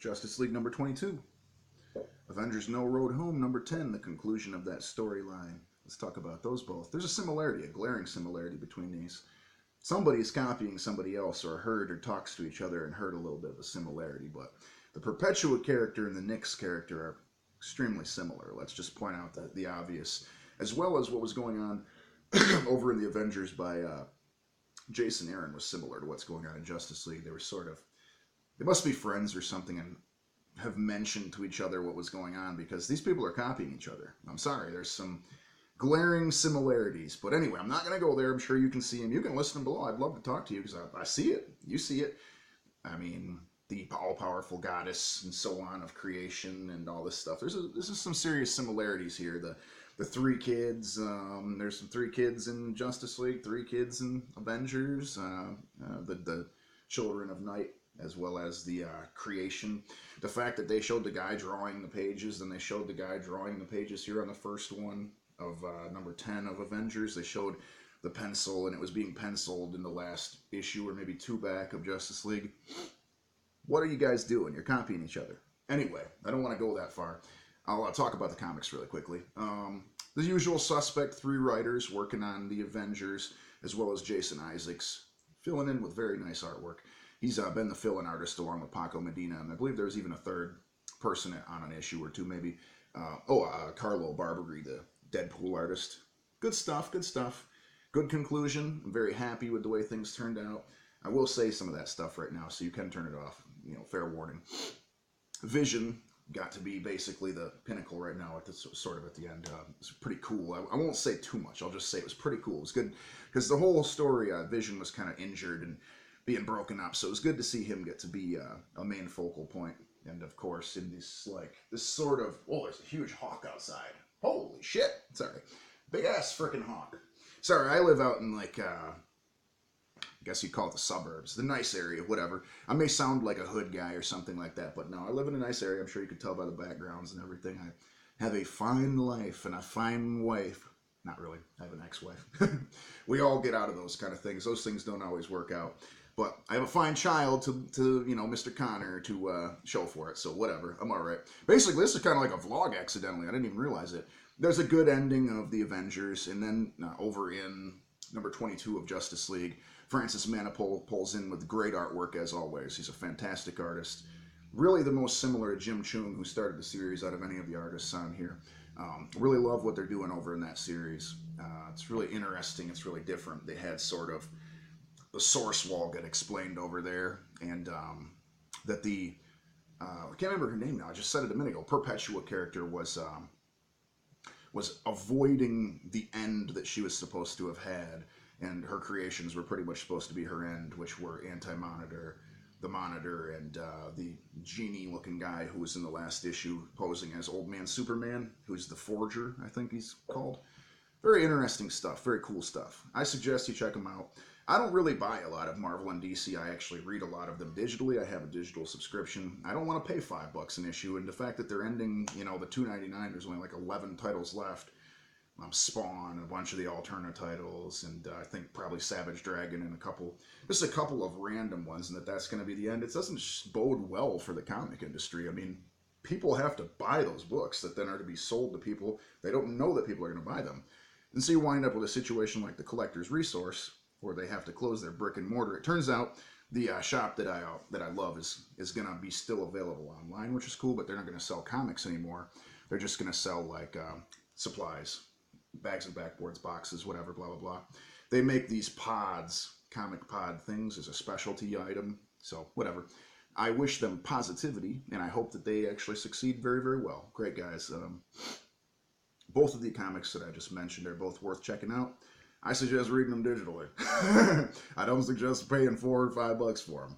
Justice League number 22. Avengers No Road Home number 10, the conclusion of that storyline. Let's talk about those both. There's a similarity, a glaring similarity between these. Somebody is copying somebody else, or heard or talks to each other and heard a little bit of a similarity, but the Perpetua character and the Nyx character are extremely similar. Let's just point out that the obvious, as well as what was going on over in the Avengers by Jason Aaron was similar to what's going on in Justice League. They were sort of, they must be friends or something and have mentioned to each other what was going on, because these people are copying each other. I'm sorry, there's some glaring similarities. But anyway, I'm not going to go there. I'm sure you can see them. You can listen below. I'd love to talk to you because I see it. You see it. I mean, the all-powerful goddess and so on of creation and all this stuff. This is some serious similarities here. The three kids, there's some three kids in Justice League, three kids in Avengers, the Children of Night, as well as the creation. The fact that they showed the guy drawing the pages, and they showed the guy drawing the pages here on the first one of number 10 of Avengers. They showed the pencil, and it was being penciled in the last issue, or maybe two back, of Justice League. What are you guys doing? You're copying each other. Anyway, I don't want to go that far. I'll talk about the comics really quickly. The usual suspect, three writers working on the Avengers, as well as Jason Isaacs, filling in with very nice artwork. He's been the fill-in artist along with Paco Medina, and I believe there's even a third person on an issue or two, maybe. Carlo Barbary, the Deadpool artist. Good stuff, good stuff. Good conclusion. I'm very happy with the way things turned out. I will say some of that stuff right now, so you can turn it off. You know, fair warning. Vision got to be basically the pinnacle right now, at the sort of at the end. It's pretty cool. I won't say too much. I'll just say it was pretty cool. It was good because the whole story, Vision was kind of injured and being broken up, so it was good to see him get to be a main focal point. And of course, in this sort of, oh, there's a huge hawk outside. Holy shit! Sorry, big ass freaking hawk. Sorry, I live out in like I guess you'd call it the suburbs, the nice area, whatever. I may sound like a hood guy or something like that, but no, I live in a nice area. I'm sure you could tell by the backgrounds and everything. I have a fine life and a fine wife. Not really. I have an ex-wife. We all get out of those kind of things. Those things don't always work out. But I have a fine child to you know, Mr. Connor to show for it, so whatever. I'm all right. Basically, this is kind of like a vlog accidentally. I didn't even realize it. There's a good ending of the Avengers, and then over in number 22 of Justice League, Francis Manapul pulls in with great artwork as always. He's a fantastic artist. Really the most similar to Jim Choong, who started the series, out of any of the artists on here. Really love what they're doing over in that series. It's really interesting. It's really different. They had sort of the source wall get explained over there, and that the I can't remember her name now. I just said it a minute ago. Perpetua character was avoiding the end that she was supposed to have had, and her creations were pretty much supposed to be her end, which were Anti-Monitor, the Monitor, and the genie-looking guy who was in the last issue posing as Old Man Superman, who's the Forger, I think he's called. Very interesting stuff, very cool stuff. I suggest you check them out. I don't really buy a lot of Marvel and DC. I actually read a lot of them digitally. I have a digital subscription. I don't want to pay $5 an issue, and the fact that they're ending, you know, the $2.99, there's only like 11 titles left. Spawn, a bunch of the alternate titles, and I think probably Savage Dragon and just a couple of random ones, and that's going to be the end. It doesn't bode well for the comic industry. I mean, people have to buy those books that then are to be sold to people. They don't know that people are going to buy them. And so you wind up with a situation like the Collector's Resource, where they have to close their brick and mortar. It turns out the shop that I love is going to be still available online, which is cool, but they're not going to sell comics anymore. They're just going to sell like supplies, bags and backboards, boxes, whatever, blah, blah, blah. They make these pods, comic pod things, as a specialty item, so whatever. I wish them positivity, and I hope that they actually succeed very, very well. Great guys. Both of the comics that I just mentioned are both worth checking out. I suggest reading them digitally. I don't suggest paying $4 or $5 for them.